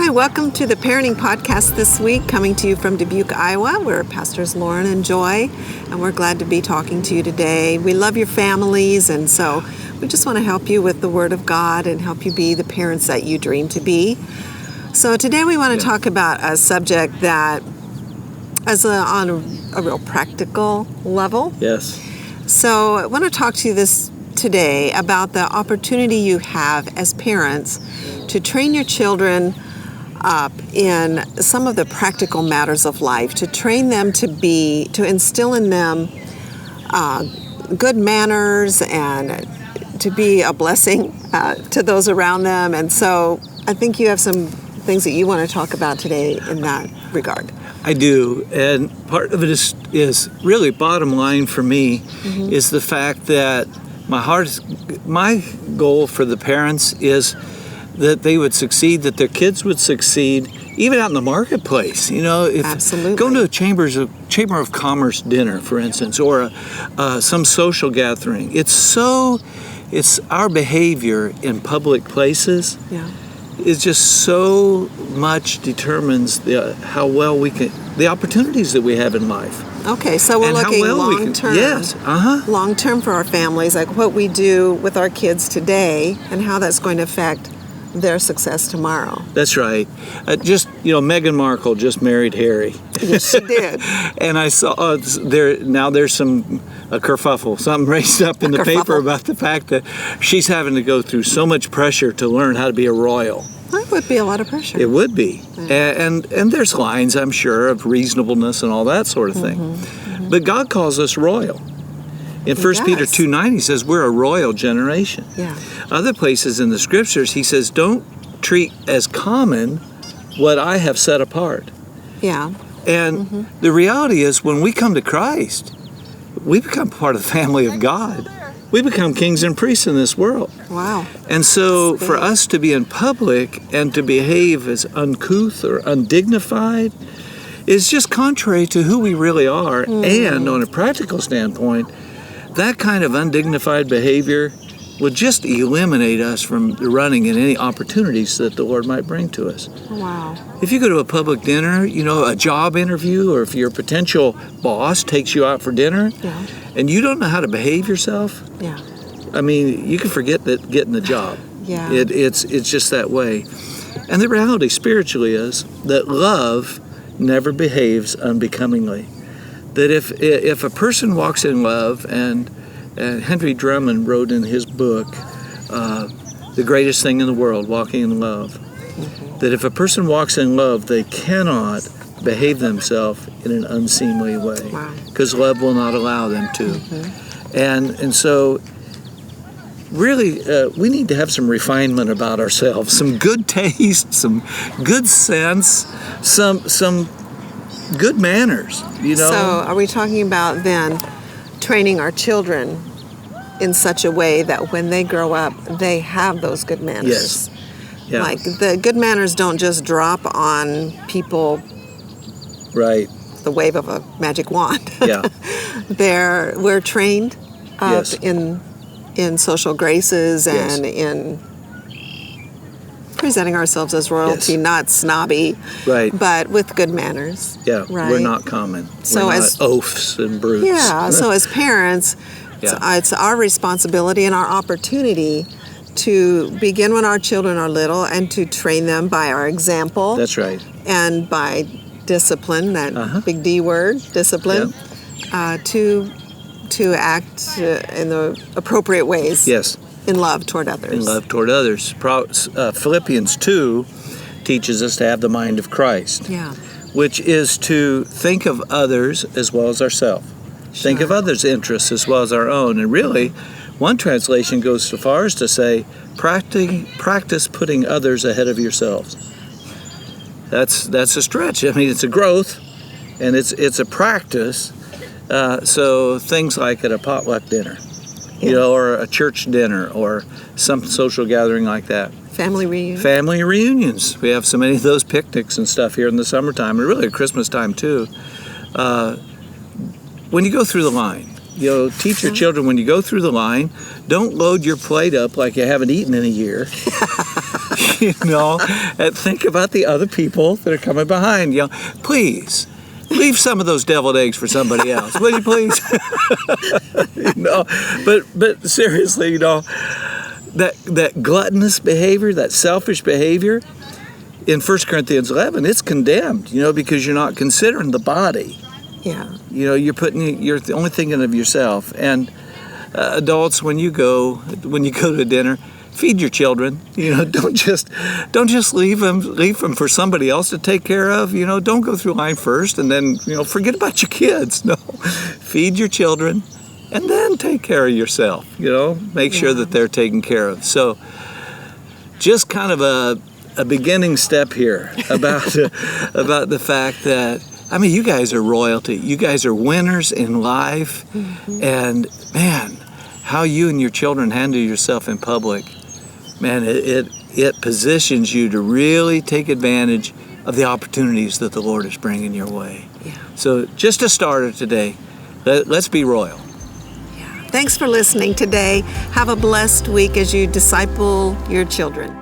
Hi, welcome to the Parenting Podcast this week, coming to you from Dubuque, Iowa. We're Pastors Lauren and Joy, and we're glad to be talking to you today. We love your families, and so we just want to help you with the Word of God and help you be the parents that you dream to be. So today we want to talk about a subject that is on a real practical level. Yes. So I want to talk to you today about the opportunity you have as parents to train your children up in some of the practical matters of life, to train them to instill in them good manners and to be a blessing to those around them. And so I think you have some things that you want to talk about today in that regard. I do, and part of it is really bottom line for me is the fact that my goal for the parents is that they would succeed, that their kids would succeed, even out in the marketplace. You know, if Absolutely. Going to a Chamber of Commerce dinner, for instance, or some social gathering. It's our behavior in public places. Yeah. Is just so much determines how well we can, the opportunities that we have in life. Okay, so we're looking long term. Yes, long term for our families, like what we do with our kids today and how that's going to affect their success tomorrow. That's right. Meghan Markle just married Harry. Yes, she did. And I saw there's a kerfuffle, something raised up in the paper about the fact that she's having to go through so much pressure to learn how to be a royal. That would be a lot of pressure. It would be. And there's lines, I'm sure, of reasonableness and all that sort of thing. But God calls us royal. In 1 Peter 2:9, he says we're a royal generation. Yeah. Other places in the scriptures, he says, don't treat as common what I have set apart. Yeah. And the reality is, when we come to Christ, we become part of the family of God. We become kings and priests in this world. Wow. And so for us to be in public and to behave as uncouth or undignified is just contrary to who we really are. And on a practical standpoint, that kind of undignified behavior would just eliminate us from running in any opportunities that the Lord might bring to us. Wow. If you go to a public dinner, a job interview, or if your potential boss takes you out for dinner, and you don't know how to behave yourself, I mean, you can forget getting the job. Yeah. It's just that way. And the reality spiritually is that love never behaves unbecomingly. That if a person walks in love, and Henry Drummond wrote in his book, The Greatest Thing in the World, Walking in Love, that if a person walks in love, they cannot behave themselves in an unseemly way, because love will not allow them to. And so really, we need to have some refinement about ourselves, some good taste, some good sense, some good manners, So are we talking about then training our children in such a way that when they grow up, they have those good manners? Yes. Yeah. Like the good manners don't just drop on people Right. the wave of a magic wand. Yeah. We're trained up Yes. in social graces and Yes. in presenting ourselves as royalty, not snobby, but with good manners. Yeah, right? We're not common. So we're not oafs and brutes. Yeah, so as parents, it's our responsibility and our opportunity to begin when our children are little and to train them by our example. That's right. And by discipline, that big D word, discipline, to act in the appropriate ways. Yes. In love toward others. In love toward others. Philippians 2 teaches us to have the mind of Christ. Yeah. Which is to think of others as well as ourselves. Sure. Think of others' interests as well as our own. And really, one translation goes so far as to say, practice putting others ahead of yourselves. That's a stretch. I mean, it's a growth, and it's a practice. So things like at a potluck dinner, or a church dinner, or some social gathering like that. Family reunions. Family reunions. We have so many of those picnics and stuff here in the summertime, and really at Christmas time too. When you go through the line, teach your children when you go through the line, don't load your plate up like you haven't eaten in a year. And think about the other people that are coming behind. Please leave some of those deviled eggs for somebody else, will you please? But seriously, that gluttonous behavior, that selfish behavior, in 1 Corinthians 11, it's condemned, because you're not considering the body. Yeah. You're only thinking of yourself. And adults, when you go to a dinner, feed your children. Don't just leave them for somebody else to take care of. Don't go through line first and then forget about your kids. No, feed your children and then take care of yourself. Make sure that they're taken care of. So, just kind of a beginning step here about the fact that, you guys are royalty. You guys are winners in life. Mm-hmm. And man, how you and your children handle yourself in public, man, it positions you to really take advantage of the opportunities that the Lord is bringing your way. Yeah. So just a starter today. Let's be royal. Yeah. Thanks for listening today. Have a blessed week as you disciple your children.